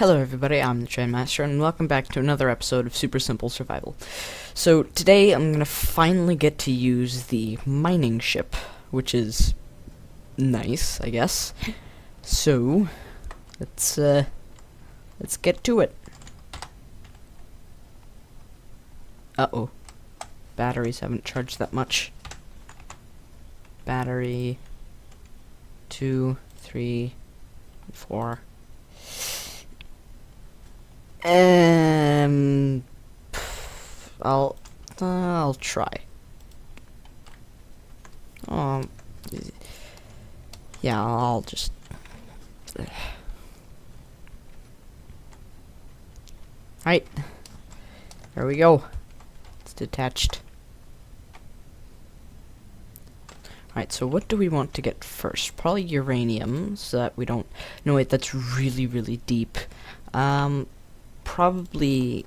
Hello everybody, I'm the Train Master, and welcome back to another episode of Super Simple Survival. So today I'm gonna finally get to use the mining ship, which is nice, I guess. So let's get to it. Uh-oh. Batteries haven't charged that much. Battery 2, 3, 4. I'll try. Yeah, I'll just. Right, there we go. It's detached. Alright, so what do we want to get first? Probably uranium, so that we don't. No, wait, that's really, really deep. Probably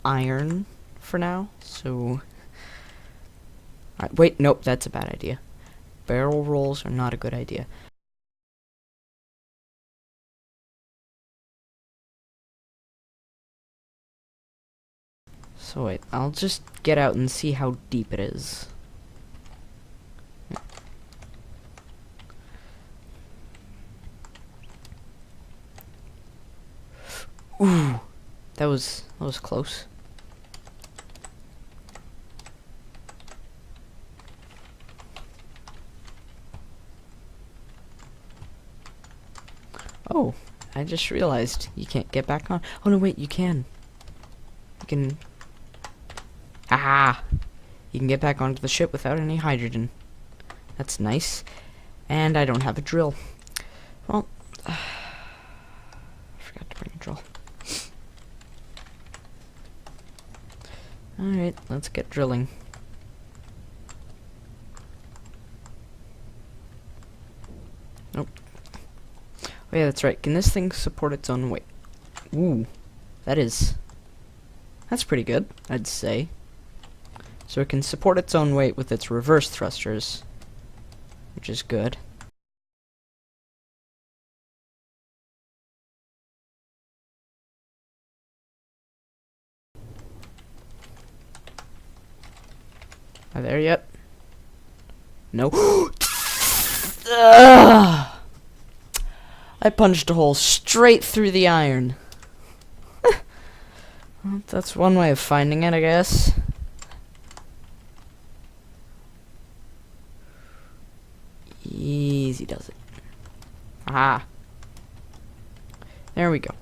iron for now, so. Alright, wait, nope, that's a bad idea. Barrel rolls are not a good idea. So wait, I'll just get out and see how deep it is. Ooh, that was close. Oh, I just realized you can't get back on. Oh no, wait, you can. You can. Ah! You can get back onto the ship without any hydrogen. That's nice. And I don't have a drill. Well, I forgot to bring a drill. Alright, let's get drilling. Nope. Oh yeah, that's right. Can this thing support its own weight? Ooh, that's pretty good, I'd say. So it can support its own weight with its reverse thrusters, which is good. Are there yet? No. I punched a hole straight through the iron. Well, that's one way of finding it, I guess. Easy does it. Ah. There we go.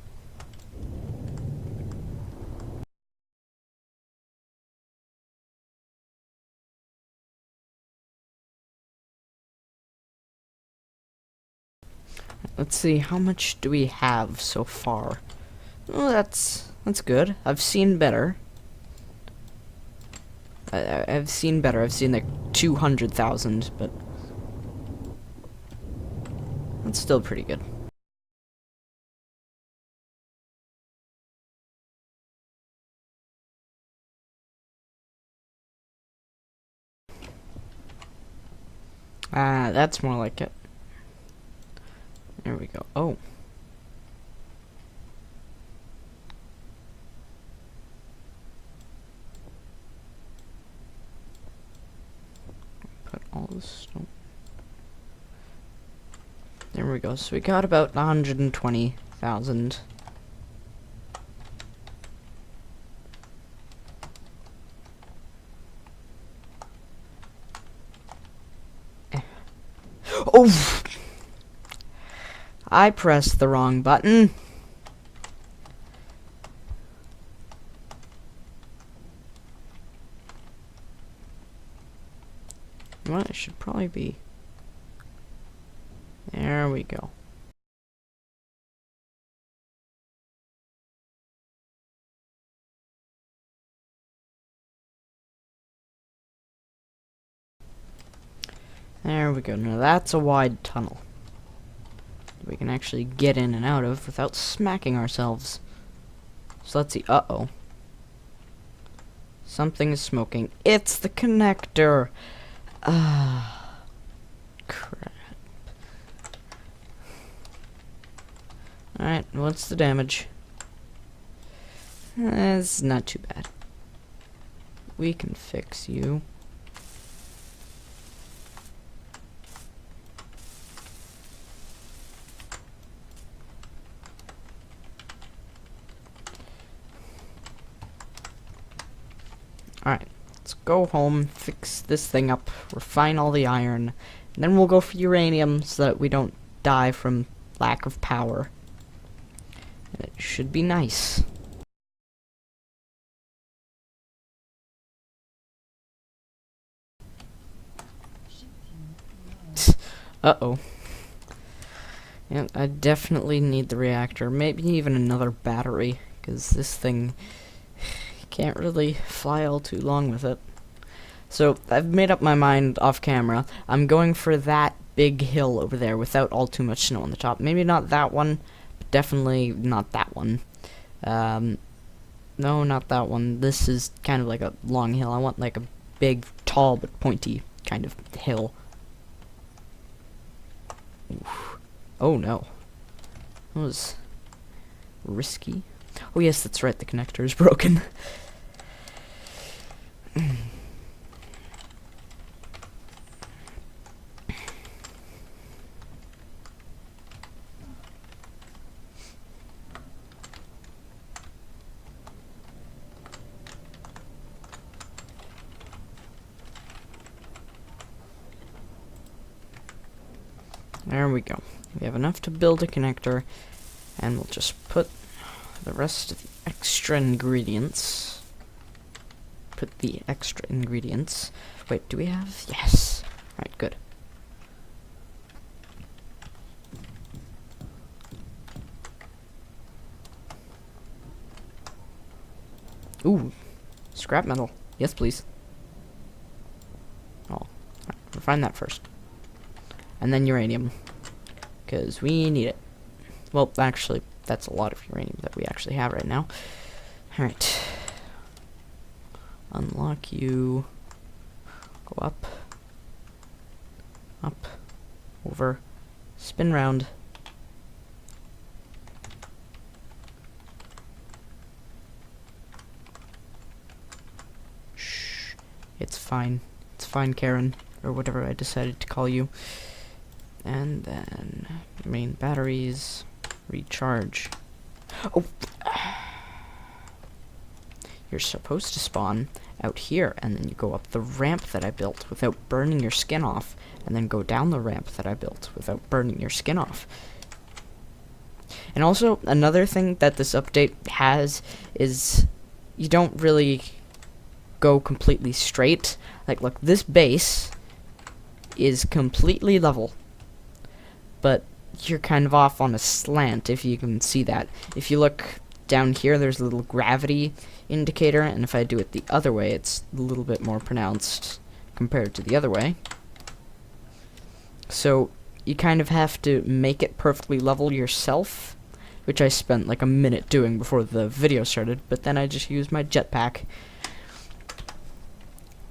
Let's see, how much do we have so far? Oh, that's good. I've seen better. I've seen better. I've seen like 200,000, but that's still pretty good. Ah, that's more like it. There we go. Oh. Put all this stone. There we go. So we got about 120,000. Oh! I pressed the wrong button. Well, it should probably be. There we go. There we go. Now that's a wide tunnel we can actually get in and out of without smacking ourselves. So let's see. Uh-oh. Something is smoking. It's the connector. Ah, crap. Alright, what's the damage? It's not too bad. We can fix you. Alright, let's go home, fix this thing up, refine all the iron, and then we'll go for uranium so that we don't die from lack of power. And it should be nice. Uh-oh. Yeah, I definitely need the reactor, maybe even another battery, because this thing can't really fly all too long with it. So, I've made up my mind off camera. I'm going for that big hill over there without all too much snow on the top. Maybe not that one, but definitely not that one. No, not that one. This is kind of like a long hill. I want like a big, tall, but pointy kind of hill. Oof. Oh no. That was risky. Oh yes, that's right, the connector is broken. There we go. We have enough to build a connector, and we'll just put the rest of the extra ingredients. Wait, do we have? Yes. Alright, good. Ooh, scrap metal. Yes, please. Oh, right, refine that first. And then uranium, because we need it. Well, actually, that's a lot of uranium that we actually have right now. Alright. Unlock you. Go up. Up. Over. Spin round. Shh. It's fine. It's fine, Karen. Or whatever I decided to call you. And then main batteries, recharge. Oh, you're supposed to spawn out here, and then you go up the ramp that I built without burning your skin off, and then go down the ramp that I built without burning your skin off. And also, another thing that this update has is you don't really go completely straight. Like, look, this base is completely level, but you're kind of off on a slant, if you can see that. If you look down here, there's a little gravity indicator, and if I do it the other way, it's a little bit more pronounced compared to the other way. So you kind of have to make it perfectly level yourself, which I spent like a minute doing before the video started, but then I just used my jetpack.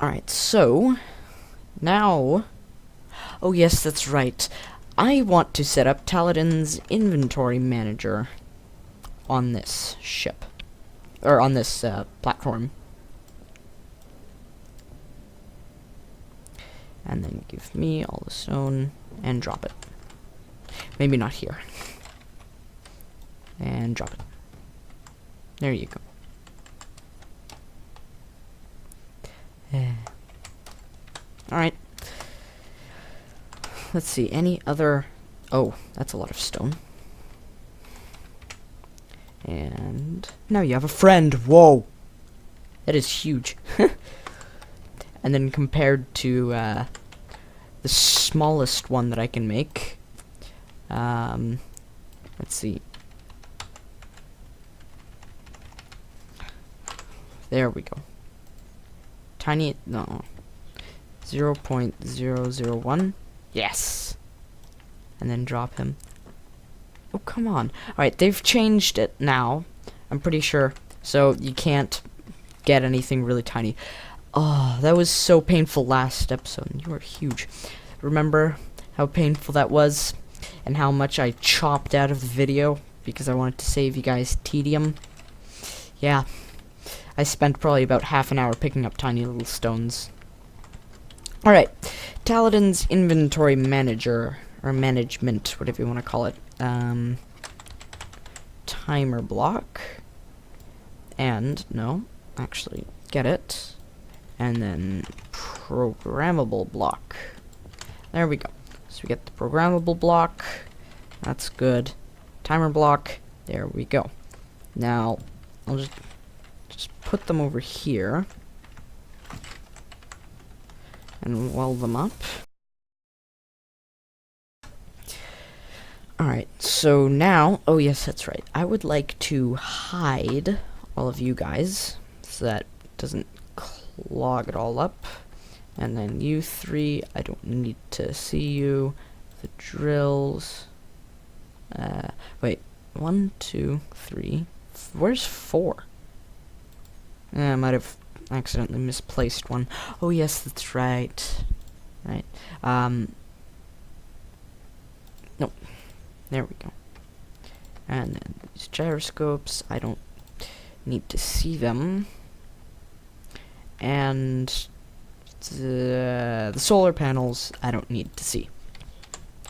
Alright, so now, oh yes, that's right, I want to set up Taladin's inventory manager on this ship, or on this platform. And then give me all the stone and drop it. Maybe not here. And drop it. There you go. Alright. Let's see, any other... Oh, that's a lot of stone. And... now you have a friend! Whoa! That is huge. And then compared to, the smallest one that I can make... let's see. There we go. Tiny... no. 0.001. Yes! And then drop him. Oh, come on. Alright, they've changed it now. I'm pretty sure. So you can't get anything really tiny. Oh, that was so painful last episode. You were huge. Remember how painful that was? And how much I chopped out of the video? Because I wanted to save you guys tedium? Yeah, I spent probably about half an hour picking up tiny little stones. Alright, Taladin's inventory manager, or management, whatever you want to call it. Timer block. And, no, actually, get it. And then programmable block. There we go. So we get the programmable block. That's good. Timer block. There we go. Now, I'll just put them over here. And weld them up. Alright, so now, oh yes, that's right. I would like to hide all of you guys so that it doesn't clog it all up. And then you three, I don't need to see you. The drills. Wait, 1, 2, 3. Where's 4? I might have accidentally misplaced one. Oh yes, that's right. Right. Nope. There we go. And then these gyroscopes, I don't need to see them. And the solar panels, I don't need to see.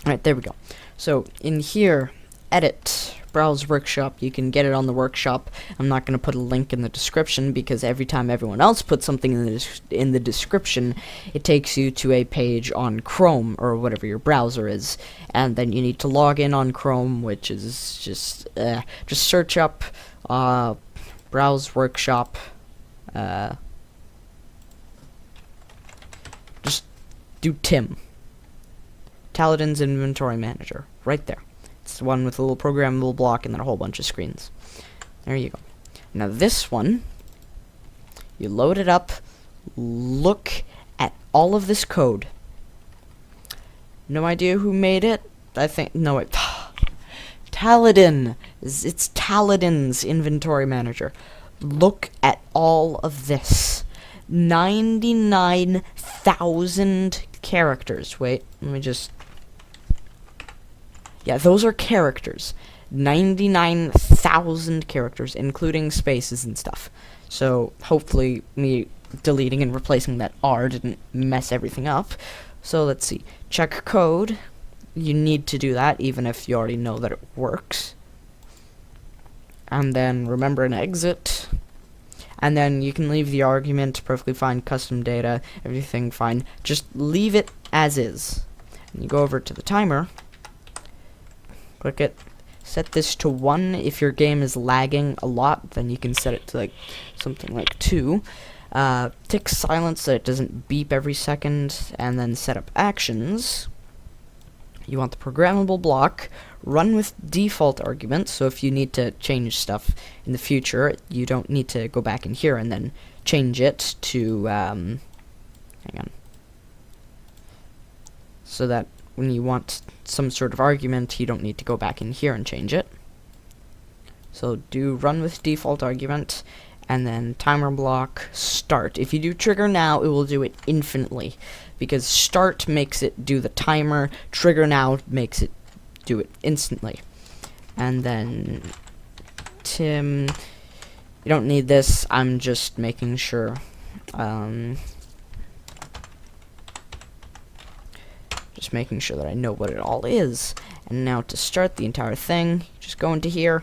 Alright, there we go. So, in here, edit, browse workshop, you can get it on the workshop. I'm not going to put a link in the description because every time everyone else puts something in the description, it takes you to a page on Chrome, or whatever your browser is. And then you need to log in on Chrome, which is just search up, browse workshop, just do Tim. Taladin's inventory manager, right there. It's the one with a little programmable block and then a whole bunch of screens. There you go. Now this one, you load it up, look at all of this code. No idea who made it? I think, no wait. Taladin. It's Taladin's inventory manager. Look at all of this. 99,000 characters. Wait, let me just... Yeah, those are characters. 99,000 characters, including spaces and stuff. So, hopefully, me deleting and replacing that R didn't mess everything up. So, let's see. Check code. You need to do that, even if you already know that it works. And then, remember an exit. And then, you can leave the argument, perfectly fine, custom data, everything fine. Just leave it as is. And you go over to the timer. Click it. Set this to 1. If your game is lagging a lot, then you can set it to like something like 2. Tick silence so it doesn't beep every second, and then set up actions. You want the programmable block. Run with default arguments, so if you need to change stuff in the future, you don't need to go back in here and then change it to, hang on. So that when you want some sort of argument, you don't need to go back in here and change it. So do run with default argument, and then timer block, start. If you do trigger now, it will do it infinitely, because start makes it do the timer, trigger now makes it do it instantly. And then Tim, you don't need this, I'm just making sure. Just making sure that I know what it all is. And now to start the entire thing, just go into here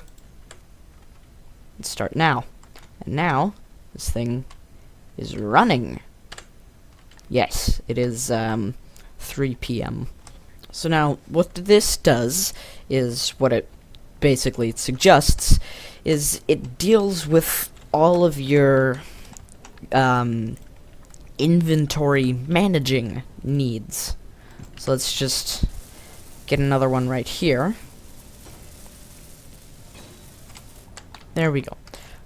and start now. And now this thing is running. Yes, it is 3 p.m. So now what this does is what it basically suggests is it deals with all of your inventory managing needs. So let's just get another one right here. There we go.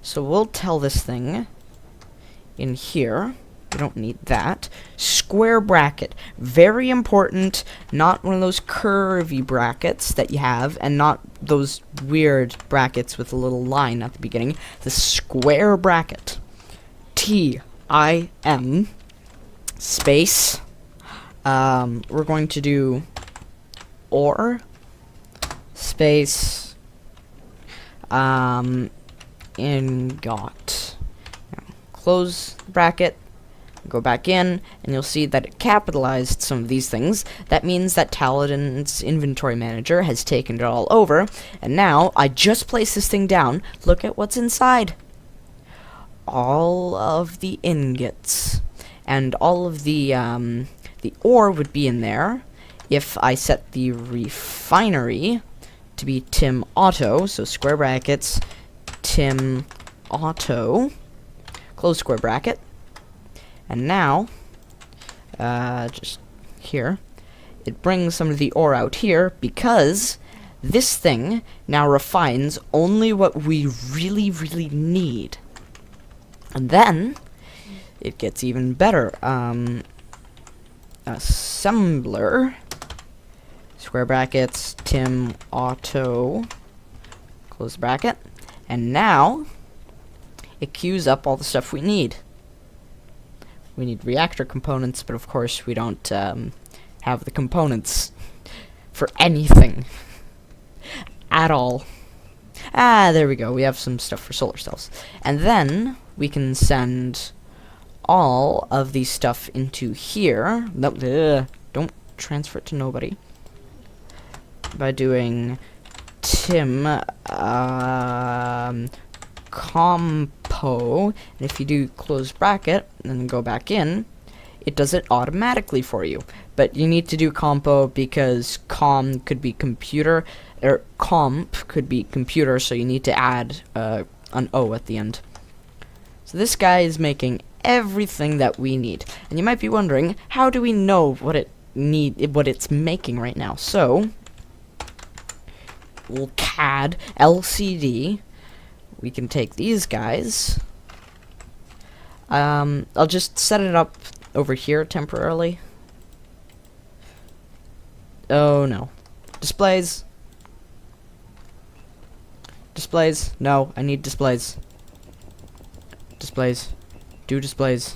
So we'll tell this thing in here. We don't need that. Square bracket. Very important. Not one of those curvy brackets that you have, and not those weird brackets with a little line at the beginning. The square bracket. T-I-M space. We're going to do or space ingot. Now, close the bracket, go back in, and you'll see that it capitalized some of these things. That means that Taladin's inventory manager has taken it all over, and now I just place this thing down. Look at what's inside. All of the ingots, and all of the ore would be in there if I set the refinery to be Tim Auto, so square brackets, Tim Auto, close square bracket, and now, just here, it brings some of the ore out here, because this thing now refines only what we really, really need. And then, it gets even better. Assembler, square brackets, Tim Auto, close bracket, and now it queues up all the stuff we need. We need reactor components, but of course we don't have the components for anything at all. Ah, there we go. We have some stuff for solar cells. And then we can send all of these stuff into here. Nope, don't transfer it to nobody. By doing Tim compo, and if you do close bracket and then go back in, it does it automatically for you. But you need to do compo because com could be computer, or comp could be computer, so you need to add an O at the end. So this guy is making everything that we need. And you might be wondering, how do we know what it's making right now? So CAD LCD, we can take these guys. I'll just set it up over here temporarily. Oh no. Displays. Displays. No, I need displays. Displays. Do displays.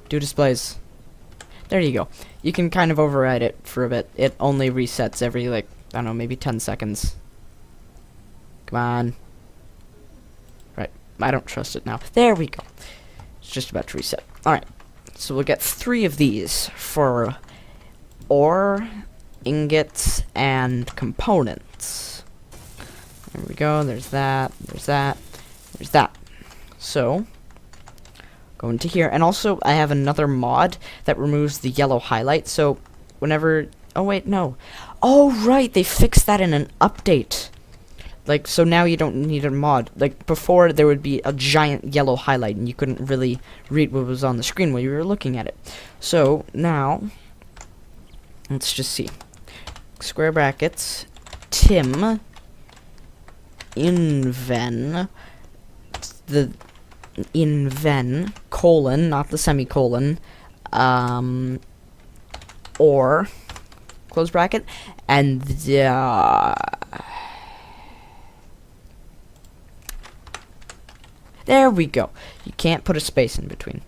Do displays. There you go. You can kind of override it for a bit. It only resets every, like, I don't know, maybe 10 seconds. Come on. Right. I don't trust it now. There we go. It's just about to reset. Alright. So we'll get 3 of these for ore, ingots, and components. There we go. There's that. There's that. There's that. So, go into here. And also, I have another mod that removes the yellow highlight. So, whenever... Oh, wait, no. Oh, right. They fixed that in an update. Like, so now you don't need a mod. Like, before, there would be a giant yellow highlight, and you couldn't really read what was on the screen while you were looking at it. So, now, let's just see. Square brackets, Tim, Inven, the Inven, colon, not the semicolon, or, close bracket, and there we go. You can't put a space in between.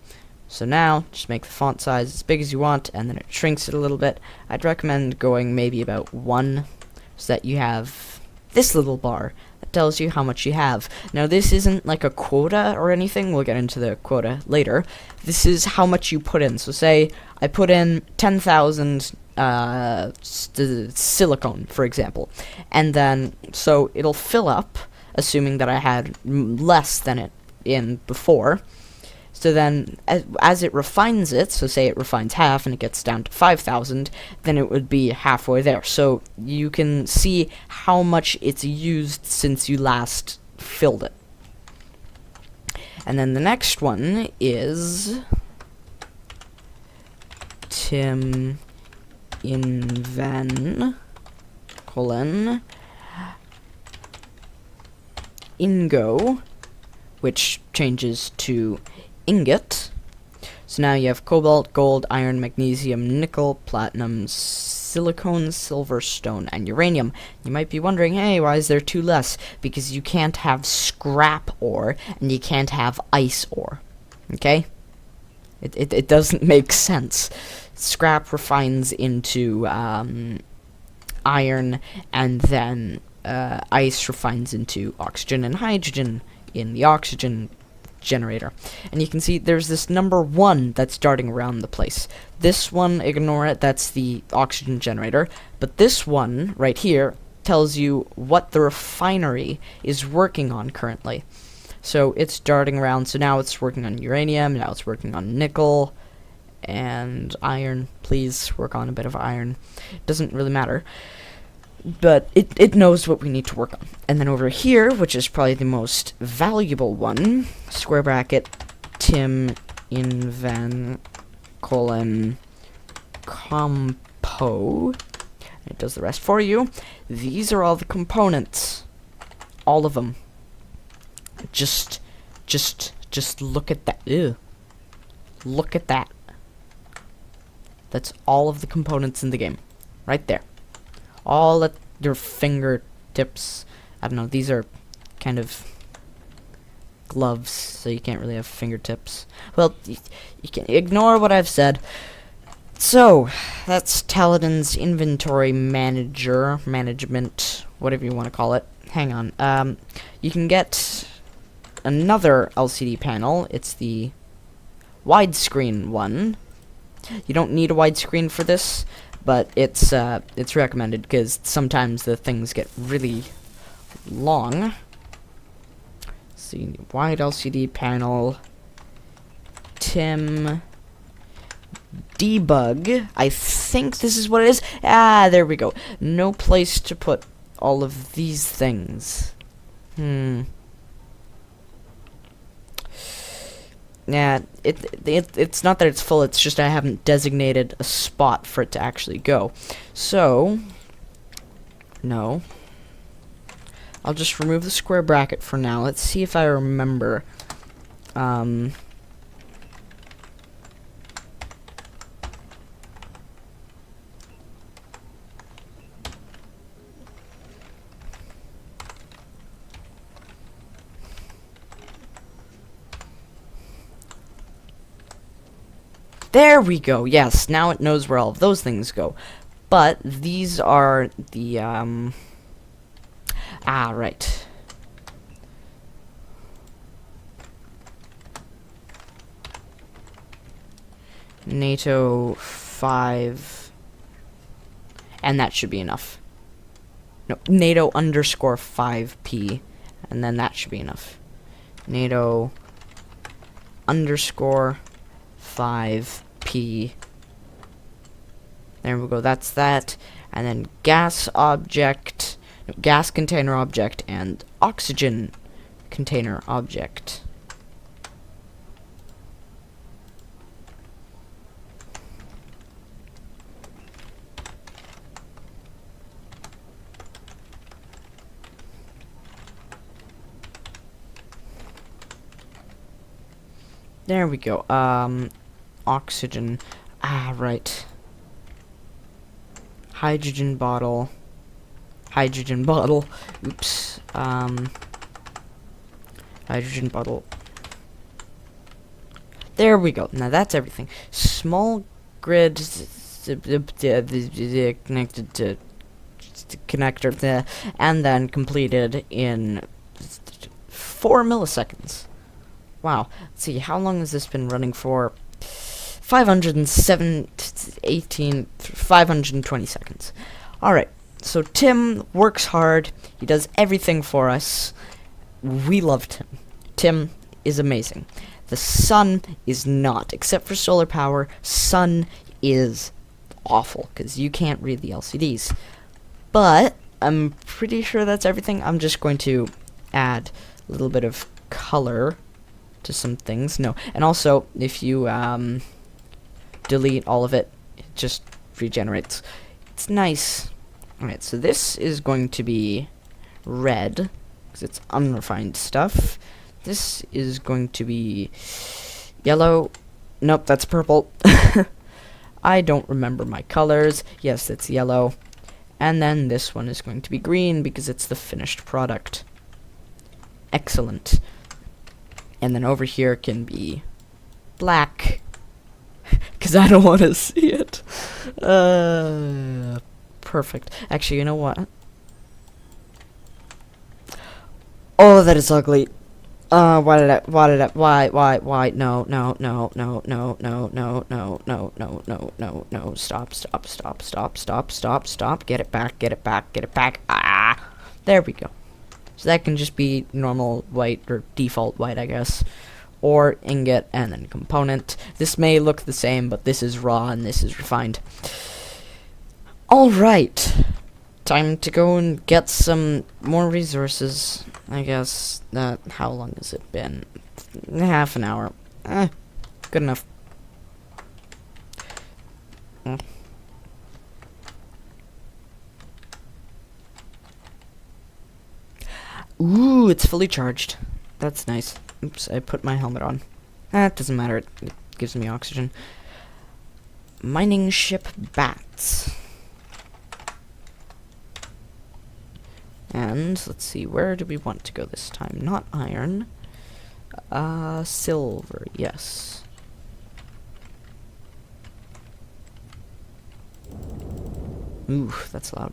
So now, just make the font size as big as you want, and then it shrinks it a little bit. I'd recommend going maybe about 1, so that you have this little bar that tells you how much you have. Now, this isn't like a quota or anything. We'll get into the quota later. This is how much you put in. So say I put in 10,000 silicone, for example. And then, so it'll fill up, assuming that I had less than it in before. So then, as it refines it, so say it refines half and it gets down to 5,000, then it would be halfway there. So you can see how much it's used since you last filled it. And then the next one is Tim Inven, colon, Ingo, which changes to ingot. So now you have cobalt, gold, iron, magnesium, nickel, platinum, silicone, silver, stone, and uranium. You might be wondering, hey, why is there 2 less? Because you can't have scrap ore, and you can't have ice ore. Okay? It doesn't make sense. Scrap refines into iron, and then ice refines into oxygen and hydrogen in the oxygen generator. And you can see there's this number 1 that's darting around the place. This one, ignore it, that's the oxygen generator. But this one, right here, tells you what the refinery is working on currently. So it's darting around, so now it's working on uranium, now it's working on nickel, and iron. Please work on a bit of iron. Doesn't really matter. But it knows what we need to work on. And then over here, which is probably the most valuable one, square bracket, Tim Invan colon compo. It does the rest for you. These are all the components. All of them. Just look at that. Ew. Look at that. That's all of the components in the game. Right there. All at your fingertips. I don't know, these are kind of gloves, so you can't really have fingertips. Well, you can ignore what I've said. So, that's Taladin's inventory management, whatever you want to call it. Hang on. You can get another LCD panel. It's the widescreen one. You don't need a widescreen for this, but it's recommended because sometimes the things get really long. See, wide LCD panel, Tim debug. I think this is what it is. Ah, there we go. No place to put all of these things. Yeah, it's not that it's full, it's just I haven't designated a spot for it to actually go. So, no. I'll just remove the square bracket for now. Let's see if I remember. There we go, yes, now it knows where all of those things go. But these are the, right. NATO 5, and that should be enough. No, NATO underscore 5P, and then that should be enough. NATO underscore 5P. There we go, that's that. And then gas object, no, gas container object, and oxygen container object. There we go. Oxygen. Right. Hydrogen bottle. Hydrogen bottle. Oops. Hydrogen bottle. There we go. Now that's everything. Small grid connected to connector, and then completed in 4 milliseconds. Wow. Let's see, how long has this been running for? 520 seconds. Alright, so Tim works hard. He does everything for us. We love Tim. Tim is amazing. The sun is not. Except for solar power, sun is awful, because you can't read the LCDs. But I'm pretty sure that's everything. I'm just going to add a little bit of color to some things. No, and also if you delete all of it, it just regenerates. It's nice. Alright, so this is going to be red because it's unrefined stuff. This is going to be yellow. Nope, that's purple. I don't remember my colors. Yes, it's yellow. And then this one is going to be green because it's the finished product. Excellent. And then over here can be black, because I don't want to see it. Perfect. Actually, you know what? Oh, that is ugly. Why did I, why, no, no, no, no, no, no, no, no, no, no, no, no, no, stop, stop, stop, stop, stop, stop, stop, get it back, get it back, get it back, ah, there we go. So that can just be normal white, or default white, I guess, or ingot, and then component. This may look the same, but this is raw, and this is refined. Alright, time to go and get some more resources. I guess, how long has it been? Half an hour. Good enough. Ooh, it's fully charged. That's nice. Oops, I put my helmet on. It doesn't matter, it gives me oxygen. Mining ship bats. And, let's see, where do we want to go this time? Not iron. Silver, yes. Ooh, that's loud.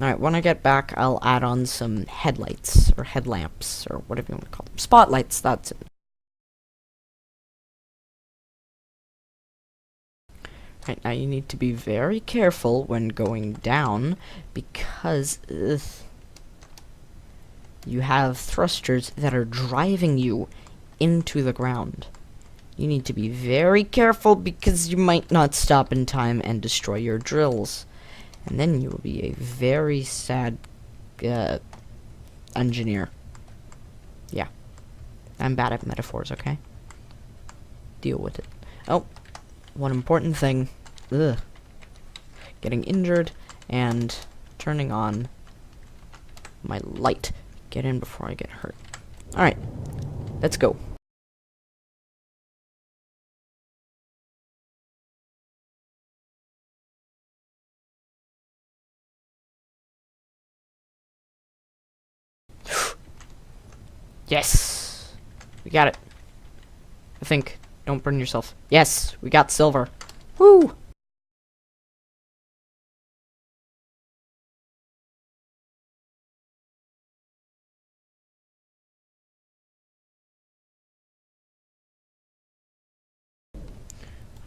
Alright, when I get back, I'll add on some headlights, or headlamps, or whatever you want to call them. Spotlights, that's it. Right, now you need to be very careful when going down, because you have thrusters that are driving you into the ground. You need to be very careful, because you might not stop in time and destroy your drills. And then you will be a very sad engineer. Yeah. I'm bad at metaphors, okay? Deal with it. Oh. One important thing, getting injured and turning on my light. Get in before I get hurt. Alright, let's go. Yes! We got it. I think. Don't burn yourself. Yes, we got silver. Woo!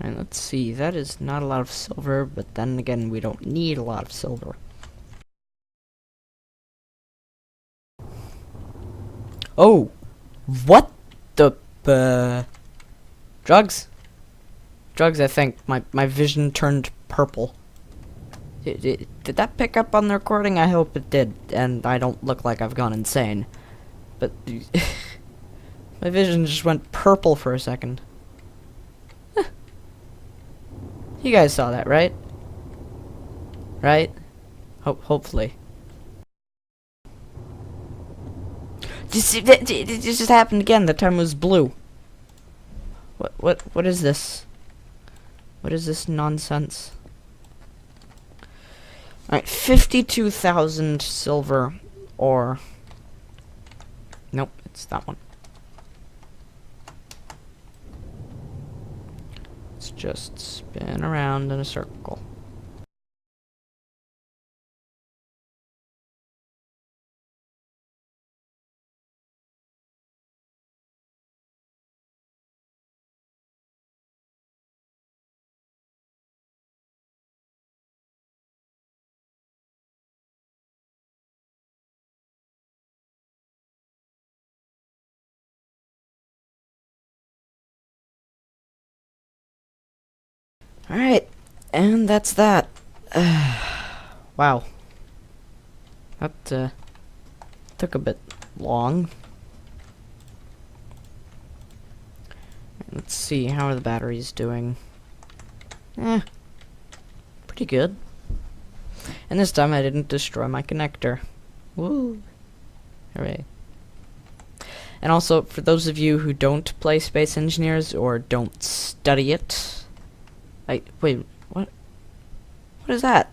Alright, let's see. That is not a lot of silver, but then again, we don't need a lot of silver. Oh! What the... Drugs? Drugs, I think. My vision turned purple. Did that pick up on the recording? I hope it did, and I don't look like I've gone insane. But... my vision just went purple for a second. You guys saw that, right? Right? Hopefully. It just happened again. That time it was blue. What is this? What is this nonsense? Alright, 52,000 silver ore. Nope, it's that one. Let's just spin around in a circle. Alright, and that's that. Wow. That, took a bit long. Let's see, how are the batteries doing? Pretty good. And this time I didn't destroy my connector. Woo! Hooray. And also, for those of you who don't play Space Engineers, or don't study it... wait, what? What is that?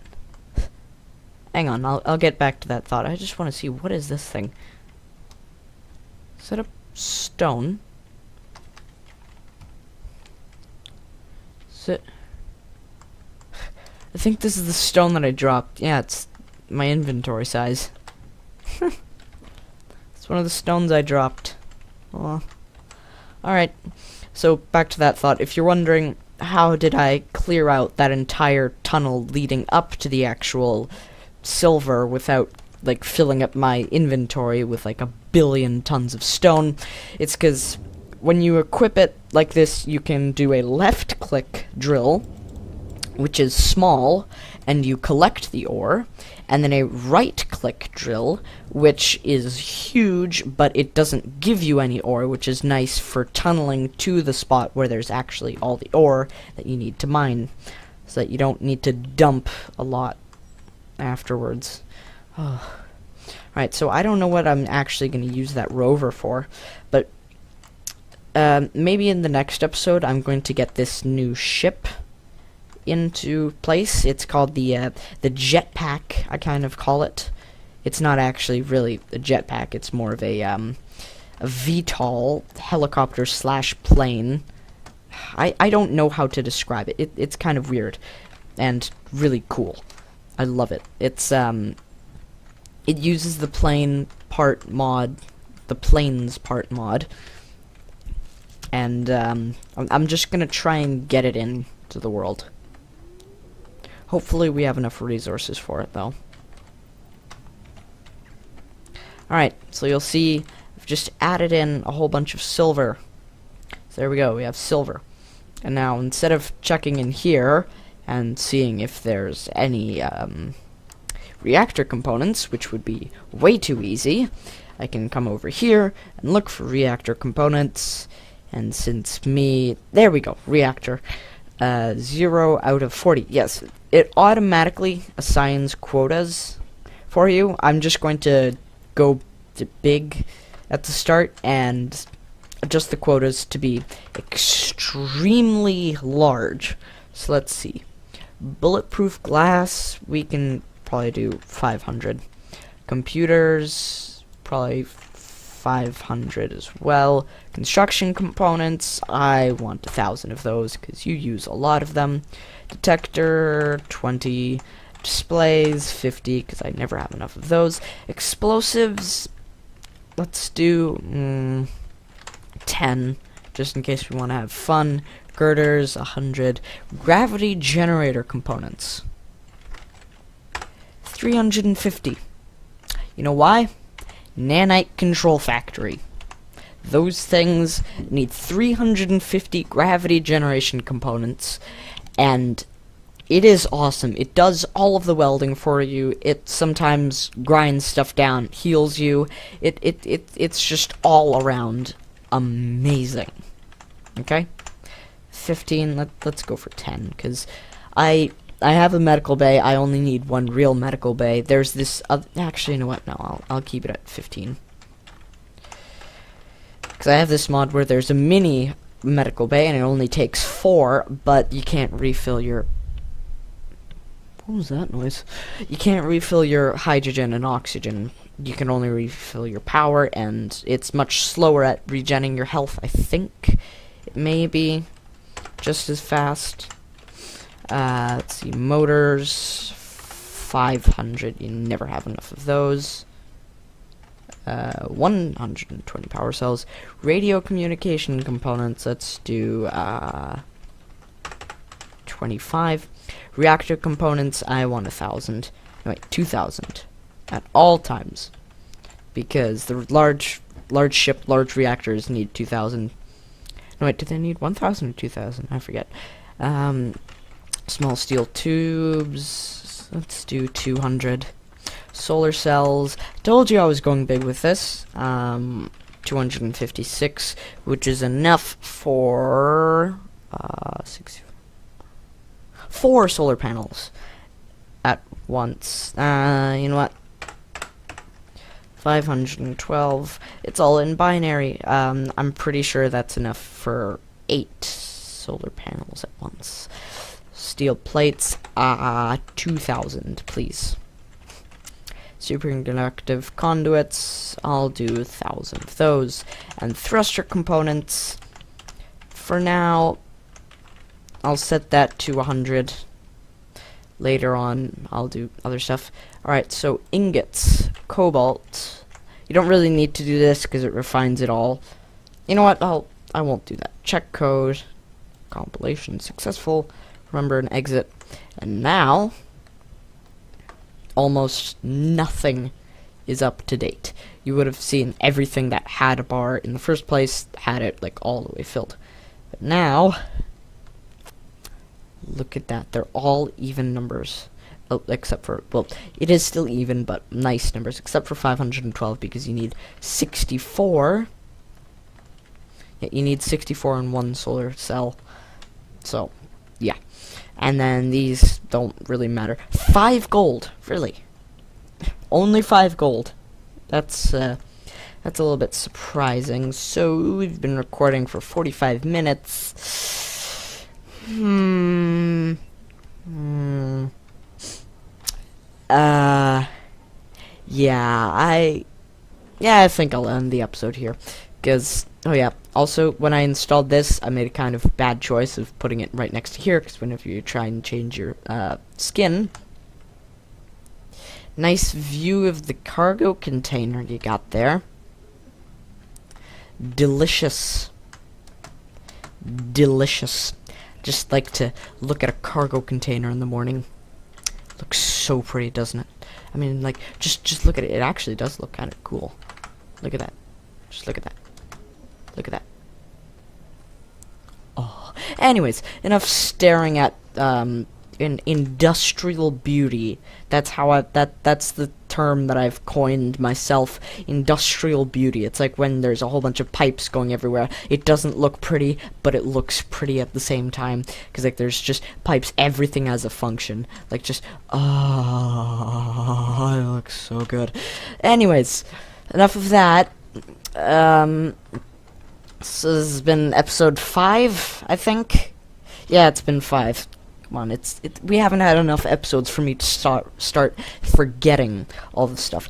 Hang on, I'll get back to that thought. I just want to see, what is this thing? Is that a stone? Is it... I think this is the stone that I dropped. Yeah, it's my inventory size. It's one of the stones I dropped. Alright, so back to that thought. If you're wondering, how did I clear out that entire tunnel leading up to the actual silver without, like, filling up my inventory with, like, 1,000,000,000 tons of stone? It's because when you equip it like this, you can do a left-click drill, which is small, and you collect the ore, and then a right-click drill, which is huge, but it doesn't give you any ore, which is nice for tunneling to the spot where there's actually all the ore that you need to mine, so that you don't need to dump a lot afterwards. Right, so I don't know what I'm actually going to use that rover for, but maybe in the next episode I'm going to get this new ship into place. It's called the jetpack, I kind of call it. It's not actually really a jetpack, it's more of a VTOL helicopter slash plane. I don't know how to describe it. It's kind of weird and really cool. I love it. It's it uses the planes part mod, and I'm just gonna try and get it into the world. Hopefully we have enough resources for it, though. Alright, so you'll see I've just added in a whole bunch of silver. So there we go, we have silver. And now, instead of checking in here and seeing if there's any reactor components, which would be way too easy, I can come over here and look for reactor components. And since there we go, reactor. 0 out of 40. Yes, it automatically assigns quotas for you. I'm just going to go to big at the start and adjust the quotas to be extremely large. So let's see. Bulletproof glass, we can probably do 500. Computers, probably 500 as well. Construction components, I want 1,000 of those because you use a lot of them. Detector, 20. Displays, 50 because I never have enough of those. Explosives, let's do 10 just in case we want to have fun. Girders, 100. Gravity generator components, 350. You know why? Nanite control factory. Those things need 350 gravity generation components, and it is awesome. It does all of the welding for you. It sometimes grinds stuff down, heals you. It's just all around amazing. Okay? 15, let's go for 10, because I have a medical bay. I only need one real medical bay. There's this actually, you know what? No, I'll keep it at 15. Because I have this mod where there's a mini medical bay and it only takes 4, but you can't refill your... What was that noise? You can't refill your hydrogen and oxygen. You can only refill your power, and it's much slower at regenning your health, I think. It may be just as fast. Let's see, motors, 500, you never have enough of those. 120 power cells. Radio communication components, let's do 25. Reactor components, I want 1,000. No, wait, 2,000 at all times, because the large reactors need 2,000. No, wait, do they need 1,000 or 2,000? I forget. Small steel tubes, let's do 200. Solar cells, told you I was going big with this. 256, which is enough for 4 solar panels at once. You know what? 512. It's all in binary. I'm pretty sure that's enough for 8 solar panels at once. Steel plates, 2,000, please. Superconductive conduits, I'll do 1,000 of those. And thruster components, for now, I'll set that to 100. Later on, I'll do other stuff. Alright, so ingots, cobalt. You don't really need to do this because it refines it all. You know what? I won't do that. Check code. Compilation successful. Remember and exit. And now, almost nothing is up to date. You would have seen everything that had a bar in the first place had it like all the way filled. But now, look at that. They're all even numbers. Oh, except for, well, it is still even, but nice numbers, except for 512 because you need 64. Yeah, you need 64 in one solar cell. So, yeah. And then these don't really matter. 5 gold, really. Only 5 gold. That's a little bit surprising. So, we've been recording for 45 minutes. Yeah, I think I'll end the episode here. Because, oh yeah, also, when I installed this, I made a kind of bad choice of putting it right next to here, because whenever you try and change your, skin, nice view of the cargo container you got there. Delicious. Delicious. Just like to look at a cargo container in the morning. Looks so pretty, doesn't it? I mean, like, just look at it. It actually does look kind of cool. Look at that. Just look at that. Look at that. Oh. Anyways, enough staring at in industrial beauty. That's how that's the term that I've coined myself. Industrial beauty. It's like when there's a whole bunch of pipes going everywhere. It doesn't look pretty, but it looks pretty at the same time. Because like there's just pipes. Everything has a function. Like just it looks so good. Anyways, enough of that. So this has been episode 5, I think. Yeah, it's been 5. Come on, we haven't had enough episodes for me to start forgetting all the stuff,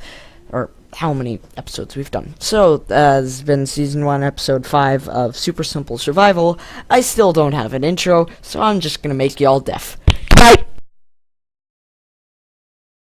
or how many episodes we've done. So, this has been Season 1, Episode 5 of Super Simple Survival. I still don't have an intro, so I'm just gonna make y'all deaf. Bye!